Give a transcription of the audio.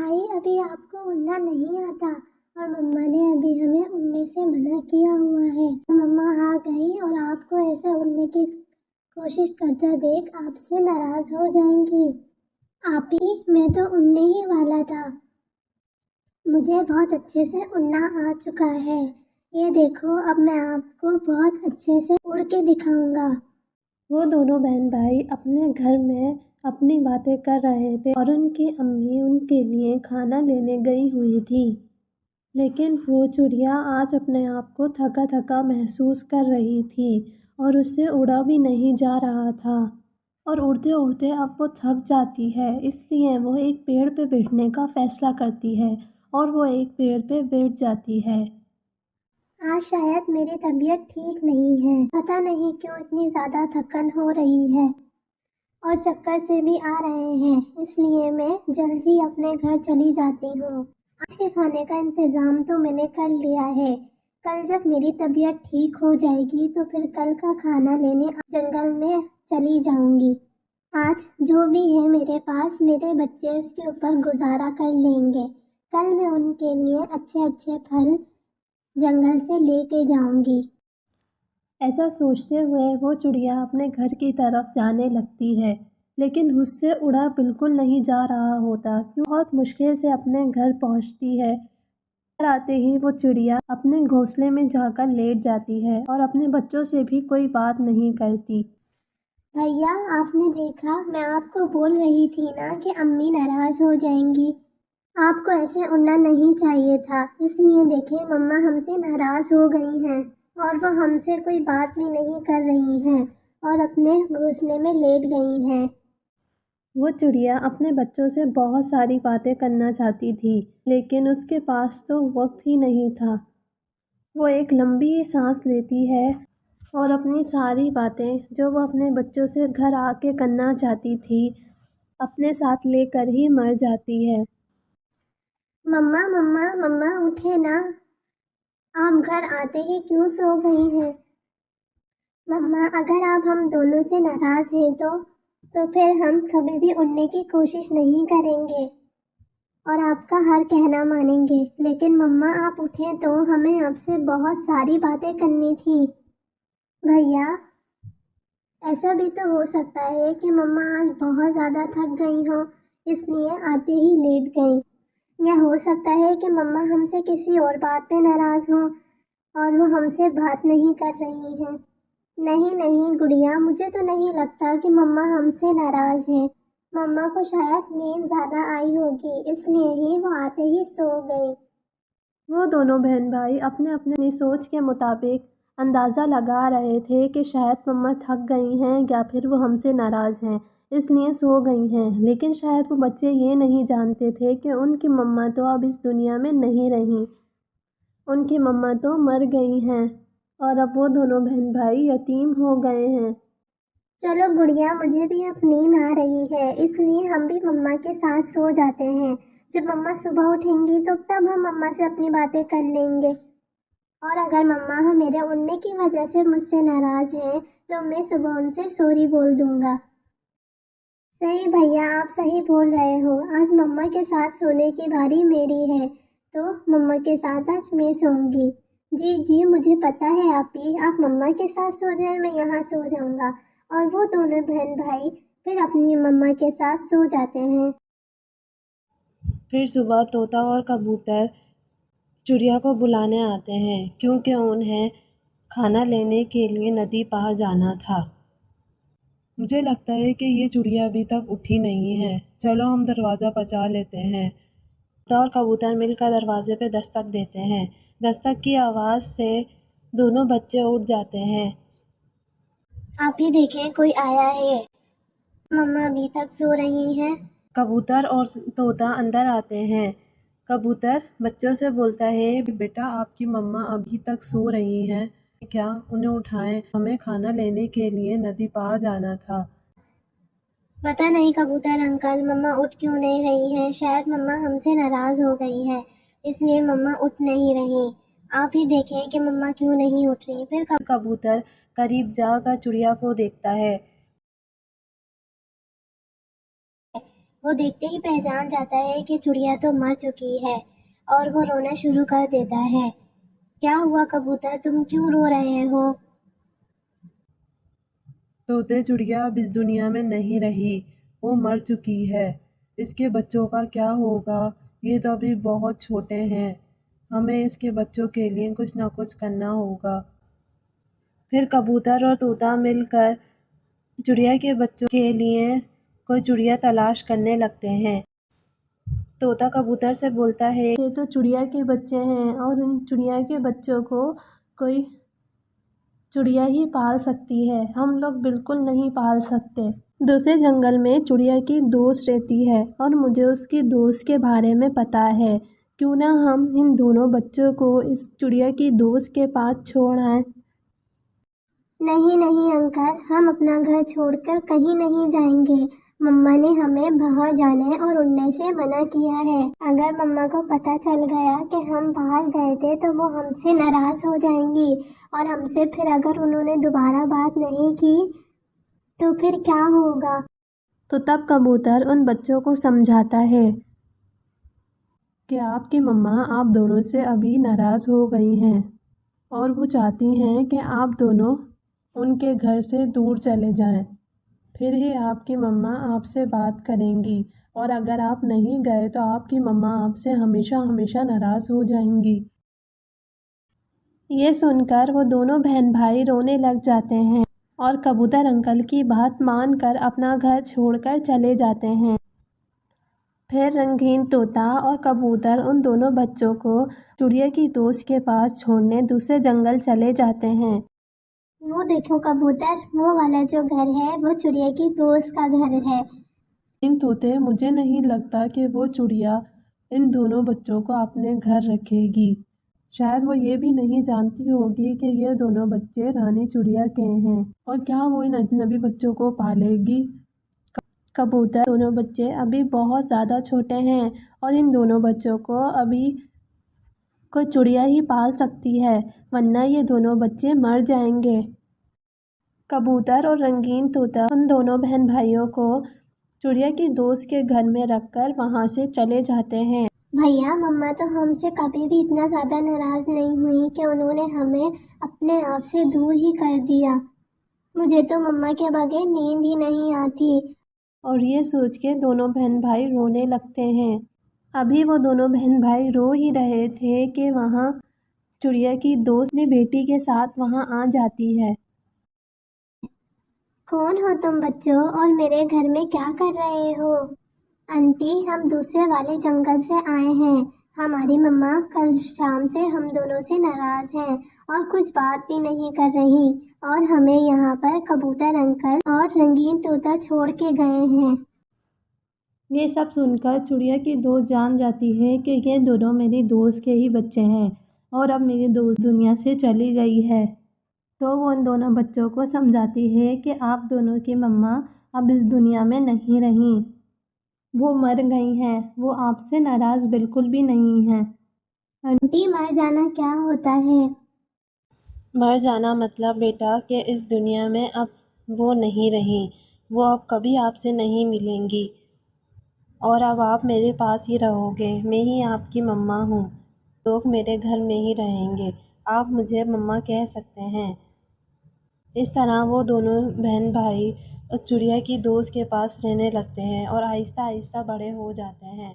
भाई अभी आपको उड़ना नहीं आता और मम्मा ने अभी हमें उड़ने से मना किया हुआ है। मम्मा आ गई और आपको ऐसे उड़ने की कोशिश करता देख आपसे नाराज हो जाएंगी। आपी मैं तो उड़ने ही वाला था, मुझे बहुत अच्छे से उड़ना आ चुका है। ये देखो अब मैं आपको बहुत अच्छे से उड़ के दिखाऊंगा। वो दोनों बहन भाई अपने घर में अपनी बातें कर रहे थे और उनकी अम्मी उनके लिए खाना लेने गई हुई थी। लेकिन वो चिड़िया आज अपने आप को थका थका महसूस कर रही थी और उससे उड़ा भी नहीं जा रहा था। और उड़ते उड़ते अब वो थक जाती है, इसलिए वो एक पेड़ पे बैठने का फैसला करती है और वो एक पेड़ पे बैठ जाती है। आज शायद मेरी तबीयत ठीक नहीं है, पता नहीं क्यों इतनी ज़्यादा थकन हो रही है और चक्कर से भी आ रहे हैं, इसलिए मैं जल्दी अपने घर चली जाती हूँ। आज के खाने का इंतज़ाम तो मैंने कर लिया है, कल जब मेरी तबीयत ठीक हो जाएगी तो फिर कल का खाना लेने जंगल में चली जाऊंगी। आज जो भी है मेरे पास, मेरे बच्चे उसके ऊपर गुजारा कर लेंगे। कल मैं उनके लिए अच्छे अच्छे फल जंगल से लेके जाऊंगी। ऐसा सोचते हुए वो चिड़िया अपने घर की तरफ जाने लगती है, लेकिन उससे उड़ा बिल्कुल नहीं जा रहा होता क्यों बहुत मुश्किल से अपने घर पहुंचती है। घर आते ही वो चिड़िया अपने घोंसले में जाकर लेट जाती है और अपने बच्चों से भी कोई बात नहीं करती। भैया आपने देखा, मैं आपको बोल रही थी ना कि अम्मी नाराज हो जाएंगी। आपको ऐसे उड़ना नहीं चाहिए था, इसलिए देखिए मम्मा हमसे नाराज हो गई हैं और वो हमसे कोई बात भी नहीं कर रही हैं और अपने घोंसले में लेट गई हैं। वो चिड़िया अपने बच्चों से बहुत सारी बातें करना चाहती थी, लेकिन उसके पास तो वक्त ही नहीं था। वो एक लंबी सांस लेती है और अपनी सारी बातें जो वो अपने बच्चों से घर आके करना चाहती थी अपने साथ लेकर ही मर जाती है। मम्मा मम्मा मम्मा उठे ना, आप घर आते ही क्यों सो गई हैं? मम्मा अगर आप हम दोनों से नाराज हैं तो फिर हम कभी भी उड़ने की कोशिश नहीं करेंगे और आपका हर कहना मानेंगे। लेकिन मम्मा आप उठे तो हमें आपसे बहुत सारी बातें करनी थी। भैया ऐसा भी तो हो सकता है कि मम्मा आज बहुत ज़्यादा थक गई हो, इसलिए आते ही लेट गई। या हो सकता है कि मम्मा हमसे किसी और बात पे नाराज़ हो और वो हमसे बात नहीं कर रही हैं। नहीं नहीं गुड़िया, मुझे तो नहीं लगता कि मम्मा हमसे नाराज़ हैं। मम्मा को शायद नींद ज़्यादा आई होगी, इसलिए ही वो आते ही सो गई। वो दोनों बहन भाई अपने अपने सोच के मुताबिक अंदाज़ा लगा रहे थे कि शायद मम्मा थक गई हैं या फिर वो हमसे नाराज़ हैं, इसलिए सो गई हैं। लेकिन शायद वो बच्चे ये नहीं जानते थे कि उनकी मम्मा तो अब इस दुनिया में नहीं रहीं, उनकी मम्मा तो मर गई हैं और अब वो दोनों बहन भाई यतीम हो गए हैं। चलो गुड़िया, मुझे भी अब नींद आ रही है, इसलिए हम भी मम्मा के साथ सो जाते हैं। जब मम्मा सुबह उठेंगी तो तब हम मम्मा से अपनी बातें कर लेंगे। और अगर मम्मा मेरे उड़ने की वजह से मुझसे नाराज़ हैं तो मैं सुबह उनसे सॉरी बोल दूंगा। सही भैया, आप सही बोल रहे हो। आज मम्मा के साथ सोने की बारी मेरी है, तो मम्मा के साथ आज मैं सोऊंगी। जी जी मुझे पता है आप मम्मा के साथ सो जाए, मैं यहाँ सो जाऊंगा। और वो दोनों बहन भाई फिर अपनी मम्मा के साथ सो जाते हैं। फिर सुबह तोता और कबूतर चिड़िया को बुलाने आते हैं क्योंकि उन्हें खाना लेने के लिए नदी पार जाना था। मुझे लगता है कि ये चिड़िया अभी तक उठी नहीं है, चलो हम दरवाज़ा बजा लेते हैं। तोता और कबूतर मिलकर दरवाजे पे दस्तक देते हैं। दस्तक की आवाज़ से दोनों बच्चे उठ जाते हैं। आप ही देखें, कोई आया है। मम्मा अभी तक सो रही हैं। कबूतर और तोता अंदर आते हैं। कबूतर बच्चों से बोलता है, बेटा आपकी मम्मा अभी तक सो रही हैं क्या, उन्हें उठाएं, हमें खाना लेने के लिए नदी पार जाना था। पता नहीं कबूतर अंकल, मम्मा उठ क्यों नहीं रही हैं? शायद मम्मा हमसे नाराज हो गई है, इसलिए मम्मा उठ नहीं रही। आप ही देखें कि मम्मा क्यों नहीं उठ रही। फिर कबूतर करीब जाकर चिड़िया को देखता है। वो देखते ही पहचान जाता है कि चिड़िया तो मर चुकी है और वो रोना शुरू कर देता है। क्या हुआ कबूतर, तुम क्यों रो रहे हो? तोते चिड़िया अब इस दुनिया में नहीं रही, वो मर चुकी है। इसके बच्चों का क्या होगा? ये तो अभी बहुत छोटे हैं, हमें इसके बच्चों के लिए कुछ ना कुछ करना होगा। फिर कबूतर और तोता मिलकर चिड़िया के बच्चों के लिए कोई चिड़िया तलाश करने लगते हैं। तोता कबूतर से बोलता है, ये तो चिड़िया के बच्चे हैं और इन चिड़िया के बच्चों को कोई चिड़िया ही पाल सकती है, हम लोग बिल्कुल नहीं पाल सकते। दूसरे जंगल में चिड़िया की दोस्त रहती है और मुझे उसकी दोस्त के बारे में पता है। क्यों ना हम इन दोनों बच्चों को इस चिड़िया की दोस्त के पास छोड़ आएं। नहीं नहीं अंकल, हम अपना घर छोड़कर कहीं नहीं जाएंगे। मम्मा ने हमें बाहर जाने और उड़ने से मना किया है। अगर मम्मा को पता चल गया कि हम बाहर गए थे तो वो हमसे नाराज हो जाएंगी और हमसे फिर अगर उन्होंने दोबारा बात नहीं की तो फिर क्या होगा? तो तब कबूतर उन बच्चों को समझाता है कि आपकी मम्मा आप दोनों से अभी नाराज़ हो गई हैं और वो चाहती हैं कि आप दोनों उनके घर से दूर चले जाएं। फिर ही आपकी मम्मा आपसे बात करेंगी और अगर आप नहीं गए तो आपकी मम्मा आपसे हमेशा हमेशा नाराज़ हो जाएंगी। ये सुनकर वो दोनों बहन भाई रोने लग जाते हैं और कबूतर अंकल की बात मानकर अपना घर छोड़कर चले जाते हैं। फिर रंगीन तोता और कबूतर उन दोनों बच्चों को चिड़िया की दोस्त के पास छोड़ने दूसरे जंगल चले जाते हैं। वो देखो कबूतर, वो वाला जो घर है वो चिड़िया की दोस्त का घर है। इन तोते, मुझे नहीं लगता कि वो चिड़िया इन दोनों बच्चों को अपने घर रखेगी। शायद वो ये भी नहीं जानती होगी कि ये दोनों बच्चे रानी चिड़िया के हैं और क्या वो इन अजनबी बच्चों को पालेगी। कबूतर, दोनों बच्चे अभी बहुत ज़्यादा छोटे हैं और इन दोनों बच्चों को अभी कोई चिड़िया ही पाल सकती है, वरना ये दोनों बच्चे मर जाएंगे। कबूतर और रंगीन तोता उन दोनों बहन भाइयों को चिड़िया की दोस्त के घर में रखकर वहाँ से चले जाते हैं। भैया, मम्मा तो हमसे कभी भी इतना ज़्यादा नाराज़ नहीं हुई कि उन्होंने हमें अपने आप से दूर ही कर दिया। मुझे तो मम्मा के बगैर नींद ही नहीं आती। और ये सोच के दोनों बहन भाई रोने लगते हैं। अभी वो दोनों बहन भाई रो ही रहे थे कि वहाँ चिड़िया की दोस्त अपनी बेटी के साथ वहाँ आ जाती है। कौन हो तुम बच्चों और मेरे घर में क्या कर रहे हो? आंटी, हम दूसरे वाले जंगल से आए हैं। हमारी मम्मा कल शाम से हम दोनों से नाराज हैं और कुछ बात भी नहीं कर रही और हमें यहाँ पर कबूतर अंकल और रंगीन तोता छोड़ के गए हैं। ये सब सुनकर चिड़िया की दोस्त जान जाती है कि ये दोनों मेरी दोस्त के ही बच्चे हैं और अब मेरी दोस्त दुनिया से चली गई है। तो वो उन दोनों बच्चों को समझाती है कि आप दोनों की मम्मा अब इस दुनिया में नहीं रहीं, वो मर गई हैं, वो आपसे नाराज़ बिल्कुल भी नहीं हैं। आंटी, मर जाना क्या होता है? मर जाना मतलब बेटा कि इस दुनिया में अब वो नहीं रहीं, वो अब कभी आपसे नहीं मिलेंगी और अब आप मेरे पास ही रहोगे। मैं ही आपकी मम्मा हूँ, लोग मेरे घर में ही रहेंगे, आप मुझे मम्मा कह सकते हैं। इस तरह वो दोनों बहन भाई चिड़िया की दोस्त के पास रहने लगते हैं और आहिस्ता आहिस्ता बड़े हो जाते हैं।